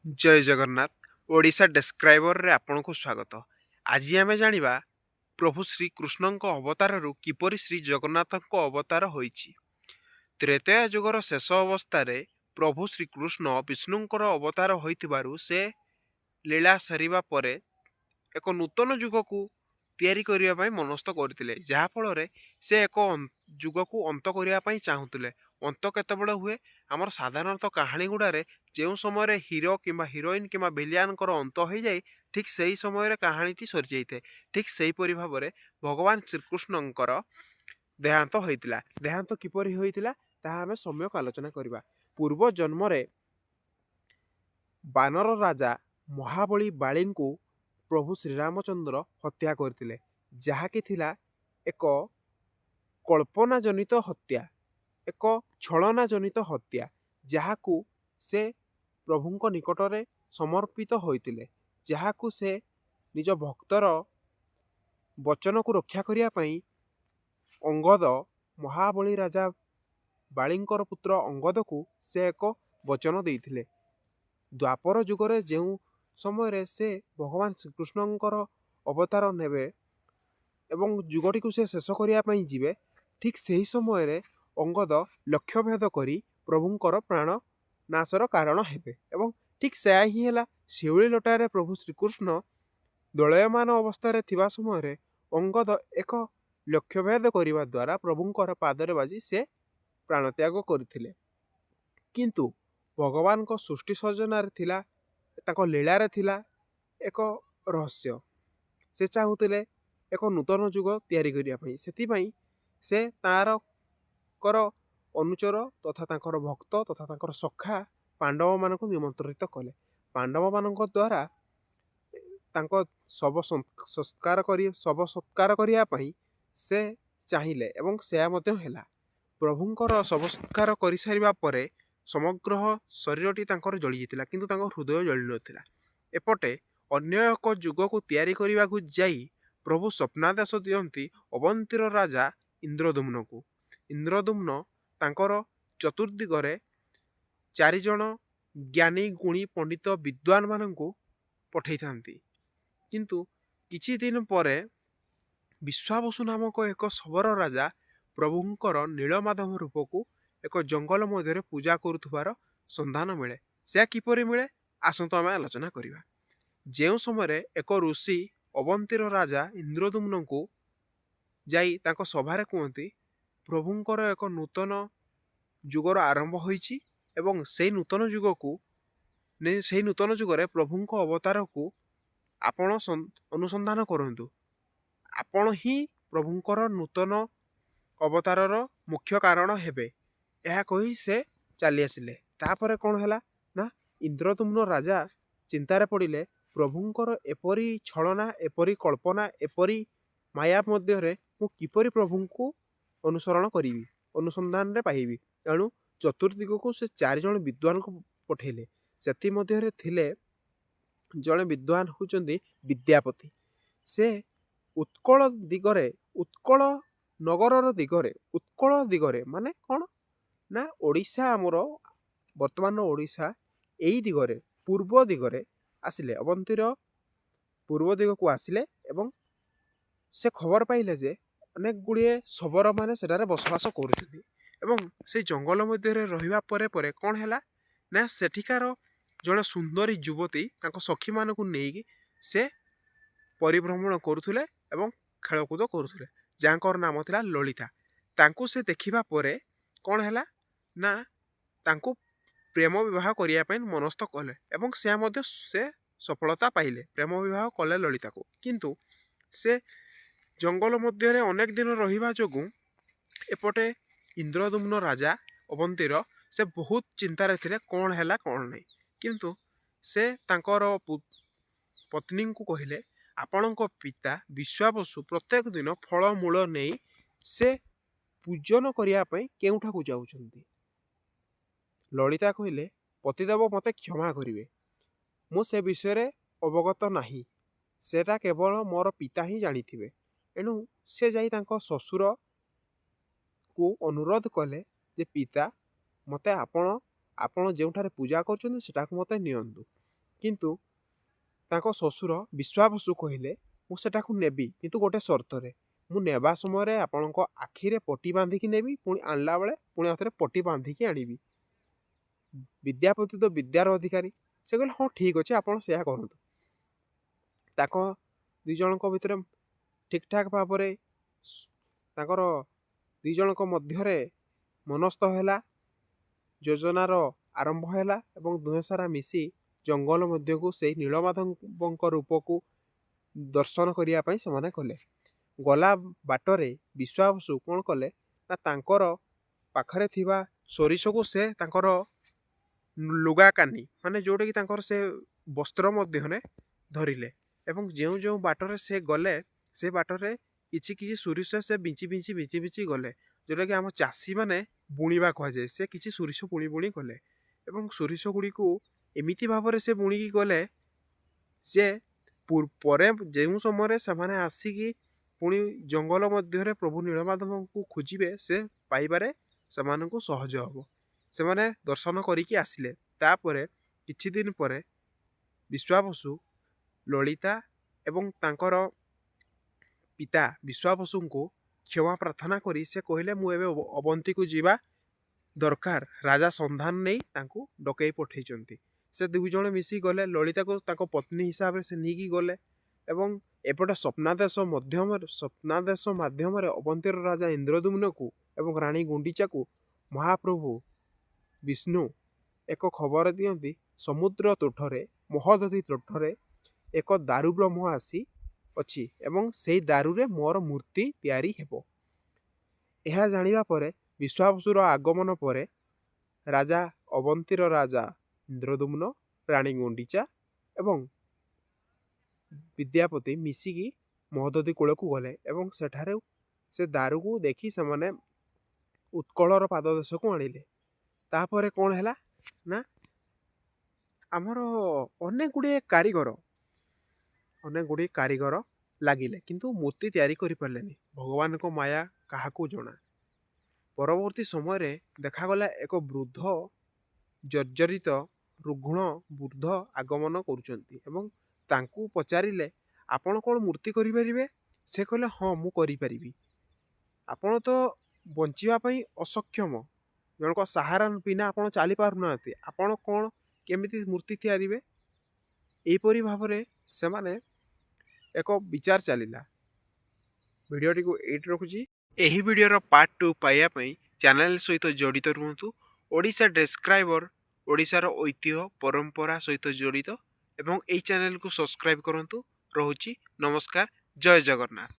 जय जगन्नाथ। ओडिशा डेस्क्राइबर रे आपनको स्वागत। आज आम जानिबा प्रभु श्री कृष्णଙ୍କ ଅବତାରରୁ କିପରି ଶ୍ରୀ ଜଗନ୍ନାଥଙ୍କ ଅବତାର ହୋଇଛି। ତ୍ରେତୟା ଯୁଗର ଶେଷ ଅବସ୍ଥାରେ ପ୍ରଭୁ ଶ୍ରୀକୃଷ୍ଣ ବିଷ୍ଣୁଙ୍କର ଅବତାର ହୋଇଥିବାରୁ ସେ ଲୀଳା ସାରିବା ପରେ ଏକ ନୂତନ ଯୁଗକୁ ତିଆରି କରିବା ପାଇଁ ମନସ୍ଥ କରିଥିଲେ, ଯାହାଫଳରେ ସେ ଏକ ଯୁଗକୁ ଅନ୍ତ କରିବା ପାଇଁ ଚାହୁଁଥିଲେ। ଅନ୍ତ କେତେବେଳେ ହୁଏ? ଆମର ସାଧାରଣତଃ କାହାଣୀ ଗୁଡ଼ାରେ ଯେଉଁ ସମୟରେ ହିରୋ କିମ୍ବା ହିରୋଇନ୍ କିମ୍ବା ଭିଲିଆନଙ୍କର ଅନ୍ତ ହୋଇଯାଏ, ଠିକ୍ ସେହି ସମୟରେ କାହାଣୀଟି ସରିଯାଇଥାଏ। ଠିକ୍ ସେହିପରି ଭାବରେ ଭଗବାନ ଶ୍ରୀକୃଷ୍ଣଙ୍କର ଦେହାନ୍ତ ହୋଇଥିଲା। ଦେହାନ୍ତ କିପରି ହୋଇଥିଲା ତାହା ଆମେ ସମ୍ୟକ ଆଲୋଚନା କରିବା। ପୂର୍ବ ଜନ୍ମରେ ବାନର ରାଜା ମହାବଳୀ ବାଳୀଙ୍କୁ ପ୍ରଭୁ ଶ୍ରୀରାମଚନ୍ଦ୍ର ହତ୍ୟା କରିଥିଲେ, ଯାହାକି ଥିଲା ଏକ କଳ୍ପନା ଜନିତ ହତ୍ୟା, ଏକ ଛଳନା ଜନିତ ହତ୍ୟା, ଯାହାକୁ ସେ ପ୍ରଭୁଙ୍କ ନିକଟରେ ସମର୍ପିତ ହୋଇଥିଲେ, ଯାହାକୁ ସେ ନିଜ ଭକ୍ତର ବଚନକୁ ରକ୍ଷା କରିବା ପାଇଁ ଅଙ୍ଗଦ, ମହାବଳୀ ରାଜା ବାଳୀଙ୍କର ପୁତ୍ର ଅଙ୍ଗଦକୁ ସେ ଏକ ବଚନ ଦେଇଥିଲେ। ଦ୍ୱାପର ଯୁଗରେ ଯେଉଁ ସମୟରେ ସେ ଭଗବାନ ଶ୍ରୀକୃଷ୍ଣଙ୍କର ଅବତାର ନେବେ ଏବଂ ଯୁଗଟିକୁ ସେ ଶେଷ କରିବା ପାଇଁ ଯିବେ, ଠିକ୍ ସେହି ସମୟରେ ଅଙ୍ଗଦ ଲକ୍ଷ୍ୟଭେଦ କରି ପ୍ରଭୁଙ୍କର ପ୍ରାଣ ନାଶର କାରଣ ହେବେ ଏବଂ ଠିକ୍ ସେୟା ହିଁ ହେଲା। ଶିଉଳି ଲଟାରେ ପ୍ରଭୁ ଶ୍ରୀକୃଷ୍ଣ ଦୋଳୟମାନ ଅବସ୍ଥାରେ ଥିବା ସମୟରେ ଅଙ୍ଗଦ ଏକ ଲକ୍ଷ୍ୟଭେଦ କରିବା ଦ୍ୱାରା ପ୍ରଭୁଙ୍କର ପାଦରେ ବାଜି ସେ ପ୍ରାଣତ୍ୟାଗ କରିଥିଲେ। କିନ୍ତୁ ଭଗବାନଙ୍କ ସୃଷ୍ଟି ସର୍ଜନାରେ ଥିଲା, ତାଙ୍କ ଲୀଳାରେ ଥିଲା ଏକ ରହସ୍ୟ। ସେ ଚାହୁଁଥିଲେ ଏକ ନୂତନ ଯୁଗ ତିଆରି କରିବା ପାଇଁ। ସେଥିପାଇଁ ସେ ତାଙ୍କର ଅନୁଚର ତଥା ତାଙ୍କର ଭକ୍ତ ତଥା ତାଙ୍କର ସଖା ପାଣ୍ଡବମାନଙ୍କୁ ନିମନ୍ତ୍ରିତ କଲେ। ପାଣ୍ଡବମାନଙ୍କ ଦ୍ୱାରା ତାଙ୍କ ଶବ ସତ୍କାର କରିବା ପାଇଁ ସେ ଚାହିଁଲେ ଏବଂ ସେୟା ମଧ୍ୟ ହେଲା। ପ୍ରଭୁଙ୍କର ଶବ ସତ୍କାର କରିସାରିବା ପରେ ସମଗ୍ର ଶରୀରଟି ତାଙ୍କର ଜଳିଯାଇଥିଲା, କିନ୍ତୁ ତାଙ୍କ ହୃଦୟ ଜଳିନଥିଲା। ଏପଟେ ଅନ୍ୟ ଏକ ଯୁଗକୁ ତିଆରି କରିବାକୁ ଯାଇ ପ୍ରଭୁ ସ୍ୱପ୍ନାଦେଶ ଦିଅନ୍ତି ଅବନ୍ତୀର ରାଜା ଇନ୍ଦ୍ରଦୁମ୍ନକୁ। ଇନ୍ଦ୍ରଦୁମ୍ନ ତାଙ୍କର ଚତୁର୍ଦିଗରେ ଚାରିଜଣ ଜ୍ଞାନୀ ଗୁଣୀ ପଣ୍ଡିତ ବିଦ୍ୱାନମାନଙ୍କୁ ପଠାଇଥାନ୍ତି। କିନ୍ତୁ କିଛି ଦିନ ପରେ ବିଶ୍ୱାବସୁ ନାମକ ଏକ ଶବର ରାଜା ପ୍ରଭୁଙ୍କର ନୀଳମାଧବ ରୂପକୁ ଏକ ଜଙ୍ଗଲ ମଧ୍ୟରେ ପୂଜା କରୁଥିବାର ସନ୍ଧାନ ମିଳେ। ସେ କିପରି ମିଳେ ଆସନ୍ତୁ ଆମେ ଆଲୋଚନା କରିବା। ଯେଉଁ ସମୟରେ ଏକ ଋଷି ଅବନ୍ତୀର ରାଜା ଇନ୍ଦ୍ରଦୁମ୍ନଙ୍କୁ ଯାଇ ତାଙ୍କ ସଭାରେ କୁହନ୍ତି ପ୍ରଭୁଙ୍କର ଏକ ନୂତନ ଯୁଗର ଆରମ୍ଭ ହୋଇଛି ଏବଂ ସେହି ନୂତନ ଯୁଗରେ ପ୍ରଭୁଙ୍କ ଅବତାରକୁ ଆପଣ ଅନୁସନ୍ଧାନ କରନ୍ତୁ, ଆପଣ ହିଁ ପ୍ରଭୁଙ୍କର ନୂତନ ଅବତାରର ମୁଖ୍ୟ କାରଣ ହେବେ। ଏହା କହି ସେ ଚାଲି ଆସିଲେ। ତାପରେ କ'ଣ ହେଲା ନା, ଇନ୍ଦ୍ରଦୁମ୍ନ ରାଜା ଚିନ୍ତାରେ ପଡ଼ିଲେ ପ୍ରଭୁଙ୍କର ଏପରି ଛଳନା, ଏପରି କଳ୍ପନା, ଏପରି ମାୟା ମଧ୍ୟରେ ମୁଁ କିପରି ପ୍ରଭୁଙ୍କୁ ଅନୁସରଣ କରିବି, ଅନୁସନ୍ଧାନରେ ପାଇବି। ତେଣୁ ଚତୁର୍ଦିଗକୁ ସେ ଚାରିଜଣ ବିଦ୍ୱାନଙ୍କୁ ପଠାଇଲେ। ସେଥିମଧ୍ୟରେ ଥିଲେ ଜଣେ ବିଦ୍ୱାନ ହେଉଛନ୍ତି ବିଦ୍ୟାପତି। ସେ ଉତ୍କଳ ଦିଗରେ ମାନେ କ'ଣ ନା, ଓଡ଼ିଶା, ଆମର ବର୍ତ୍ତମାନ ଓଡ଼ିଶା ଏଇ ଦିଗରେ ପୂର୍ବ ଦିଗରେ ଆସିଲେ, ଅବନ୍ତୀର ପୂର୍ବ ଦିଗକୁ ଆସିଲେ ଏବଂ ସେ ଖବର ପାଇଲେ ଯେ ଅନେକ ଗୁଡ଼ିଏ ଶବରମାନେ ସେଠାରେ ବସବାସ କରୁଛନ୍ତି ଏବଂ ସେ ଜଙ୍ଗଲ ମଧ୍ୟରେ ରହିବା ପରେ ପରେ କ'ଣ ହେଲା ନା, ସେଠିକାର ଜଣେ ସୁନ୍ଦରୀ ଯୁବତୀ ତାଙ୍କ ସଖୀମାନଙ୍କୁ ନେଇକି ସେ ପରିଭ୍ରମଣ କରୁଥିଲେ ଏବଂ ଖେଳକୁଦ କରୁଥିଲେ, ଯାହାଙ୍କର ନାମ ଥିଲା ଲଳିତା। ତାଙ୍କୁ ସେ ଦେଖିବା ପରେ କ'ଣ ହେଲା ନା, ତାଙ୍କୁ ପ୍ରେମ ବିବାହ କରିବା ପାଇଁ ମନସ୍ଥ କଲେ ଏବଂ ସେ ମଧ୍ୟ ସଫଳତା ପାଇଲେ, ପ୍ରେମ ବିବାହ କଲେ ଲଳିତାକୁ। କିନ୍ତୁ ସେ ଜଙ୍ଗଲ ମଧ୍ୟରେ ଅନେକ ଦିନ ରହିବା ଯୋଗୁଁ ଏପଟେ ଇନ୍ଦ୍ରଦୁମ୍ନ ରାଜା ଅବନ୍ତୀର ସେ ବହୁତ ଚିନ୍ତାରେ ଥିଲେ କ'ଣ ହେଲା କ'ଣ ନାହିଁ। କିନ୍ତୁ ସେ ତାଙ୍କର ପତ୍ନୀଙ୍କୁ କହିଲେ ଆପଣଙ୍କ ପିତା ବିଶ୍ୱାବସୁ ପ୍ରତ୍ୟେକ ଦିନ ଫଳମୂଳ ନେଇ ସେ ପୂଜନ କରିବା ପାଇଁ କେଉଁଠାକୁ ଯାଉଛନ୍ତି। ଲଳିତା କହିଲେ ପତିଦେବ ମୋତେ କ୍ଷମା କରିବେ, ମୁଁ ସେ ବିଷୟରେ ଅବଗତ ନାହିଁ, ସେଟା କେବଳ ମୋର ପିତା ହିଁ ଜାଣିଥିବେ। ଏଣୁ ସେ ଯାଇ ତାଙ୍କ ଶ୍ୱଶୁରକୁ ଅନୁରୋଧ କଲେ ଯେ ପିତା, ମୋତେ ଆପଣ ଯେଉଁଠାରେ ପୂଜା କରୁଛନ୍ତି ସେଟାକୁ ମୋତେ ନିଅନ୍ତୁ। କିନ୍ତୁ ତାଙ୍କ ଶ୍ୱଶୁର ବିଶ୍ୱାବସୁ କହିଲେ ମୁଁ ସେଟାକୁ ନେବି, କିନ୍ତୁ ଗୋଟେ ସର୍ତ୍ତରେ। ମୁଁ ନେବା ସମୟରେ ଆପଣଙ୍କ ଆଖିରେ ପଟି ବାନ୍ଧିକି ନେବି, ପୁଣି ଆଣିଲା ବେଳେ ପୁଣି ଆଉଥରେ ପଟି ବାନ୍ଧିକି ଆଣିବି। ବିଦ୍ୟାପତି ତ ବିଦ୍ୟାର ଅଧିକାରୀ। ସେ କହିଲେ ହଁ ଠିକ୍ ଅଛି, ଆପଣ ସେୟା କରନ୍ତୁ। ତାଙ୍କ ଦୁଇ ଜଣଙ୍କ ଭିତରେ ଠିକ୍ ଠାକ୍ ଭାବରେ ତାଙ୍କର ଦୁଇ ଜଣଙ୍କ ମଧ୍ୟରେ ମନସ୍ଥ ହେଲା, ଯୋଜନାର ଆରମ୍ଭ ହେଲା ଏବଂ ଦୁହେଁ ସାରା ମିଶି ଜଙ୍ଗଲ ମଧ୍ୟକୁ ସେଇ ନୀଳମାଧବଙ୍କ ରୂପକୁ ଦର୍ଶନ କରିବା ପାଇଁ ସେମାନେ ଗଲେ। ଗଲା ବାଟରେ ବିଶ୍ୱାବସୁ କ'ଣ କଲେ ନା ତାଙ୍କର ପାଖରେ ଥିବା ସୋରିଷକୁ ସେ ତାଙ୍କର ଲୁଗା କାନି ମାନେ ଯେଉଁଟାକି ତାଙ୍କର ସେ ବସ୍ତ୍ର ମଧ୍ୟରେ ଧରିଲେ ଏବଂ ଯେଉଁ ଯେଉଁ ବାଟରେ ସେ ଗଲେ ସେ ବାଟରେ କିଛି କିଛି ସୋରିଷ ସେ ବିଞ୍ଚି ଗଲେ, ଯେଉଁଟାକି ଆମ ଚାଷୀମାନେ ବୁଣିବା କୁହାଯାଏ। ସେ କିଛି ସୋରିଷ ବୁଣି ଗଲେ ଏବଂ ସୋରିଷ ଗୁଡ଼ିକୁ ଏମିତି ଭାବରେ ସେ ବୁଣିକି ଗଲେ ସେ ପରେ ଯେଉଁ ସମୟରେ ସେମାନେ ଆସିକି ପୁଣି ଜଙ୍ଗଲ ମଧ୍ୟରେ ପ୍ରଭୁ ନୀଳମାଧବଙ୍କୁ ଖୋଜିବେ, ସେ ପାଇବାରେ ସେମାନଙ୍କୁ ସହଜ ହେବ। ସେମାନେ ଦର୍ଶନ କରିକି ଆସିଲେ। ତାପରେ କିଛି ଦିନ ପରେ ବିଶ୍ୱାବସୁ ଲଳିତା ଏବଂ ତାଙ୍କର ପିତା ବିଶ୍ୱାବସୁଙ୍କୁ କ୍ଷମା ପ୍ରାର୍ଥନା କରି ସେ କହିଲେ ମୁଁ ଏବେ ଅବନ୍ତୀକୁ ଯିବା ଦରକାର। ରାଜା ସନ୍ଧାନ ନେଇ ତାଙ୍କୁ ଡକେଇ ପଠେଇଛନ୍ତି। ସେ ଦୁଇ ଜଣ ମିଶି ଗଲେ, ଲଳିତାକୁ ତାଙ୍କ ପତ୍ନୀ ହିସାବରେ ସେ ନେଇକି ଗଲେ ଏବଂ ଏପଟେ ସ୍ୱପ୍ନାଦେଶ ମାଧ୍ୟମରେ ଅବନ୍ତୀର ରାଜା ଇନ୍ଦ୍ରଦ୍ୟୁମ୍ନକୁ ଏବଂ ରାଣୀ ଗୁଣ୍ଡିଚାକୁ ମହାପ୍ରଭୁ ବିଷ୍ଣୁ ଏକ ଖବର ଦିଅନ୍ତି ସମୁଦ୍ର ତୁଠରେ ମହୋଦଧି ତୁଠରେ ଏକ ଦାରୁ ବ୍ରହ୍ମ ଆସି ଅଛି ଏବଂ ସେଇ ଦାରୁରେ ମୋର ମୂର୍ତ୍ତି ତିଆରି ହେବ। ଏହା ଜାଣିବା ପରେ ବିଶ୍ୱାବସୁର ଆଗମନ ପରେ ରାଜା ଅବନ୍ତୀର ରାଜା ଇନ୍ଦ୍ରଦ୍ୟୁମ୍ନ, ରାଣୀ ଗୁଣ୍ଡିଚା ଏବଂ ବିଦ୍ୟାପତି ମିଶିକି ମହୋଦଧି କୂଳକୁ ଗଲେ ଏବଂ ସେଠାରେ ସେ ଦାରୁକୁ ଦେଖି ସେମାନେ ଉତ୍କଳର ପାଦ ଦେଶକୁ ଆଣିଲେ। ତାପରେ କ'ଣ ହେଲା ନା ଆମର ଅନେକ ଗୁଡ଼ିଏ କାରିଗର ଲାଗିଲେ, କିନ୍ତୁ ମୂର୍ତ୍ତି ତିଆରି କରିପାରିଲେନି। ଭଗବାନଙ୍କ ମାୟା କାହାକୁ ଜଣା। ପରବର୍ତ୍ତୀ ସମୟରେ ଦେଖାଗଲା ଏକ ବୃଦ୍ଧ ଜର୍ଜରିତ ରୁଗ୍ଣ ବୃଦ୍ଧ ଆଗମନ କରୁଛନ୍ତି ଏବଂ ତାଙ୍କୁ ପଚାରିଲେ ଆପଣ କ'ଣ ମୂର୍ତ୍ତି କରିପାରିବେ? ସେ କହିଲେ ହଁ ମୁଁ କରିପାରିବି। ଆପଣ ତ ବଞ୍ଚିବା ପାଇଁ ଅସକ୍ଷମ, ଜଣଙ୍କ ସାହାରା ବିନା ଆପଣ ଚାଲିପାରୁନାହାନ୍ତି, ଆପଣ କ'ଣ କେମିତି ମୂର୍ତ୍ତି ତିଆରିବେ? ଏହିପରି ଭାବରେ ସେମାନେ ଏକ ବିଚାର ଚାଲିଲା। ଭିଡ଼ିଓଟିକୁ ଏଇଠି ରଖୁଛି। ଏହି ଭିଡ଼ିଓର ପାର୍ଟ 2 ପାଇବା ପାଇଁ ଚ୍ୟାନେଲ ସହିତ ଜଡ଼ିତ ରୁହନ୍ତୁ। ଓଡ଼ିଶା ଡେସ୍କ୍ରାଇବର ଓଡ଼ିଶାର ଐତିହ୍ୟ ପରମ୍ପରା ସହିତ ଜଡ଼ିତ ଏବଂ ଏହି ଚ୍ୟାନେଲକୁ ସବସ୍କ୍ରାଇବ୍ କରନ୍ତୁ। ରହୁଛି ନମସ୍କାର, ଜୟ ଜଗନ୍ନାଥ।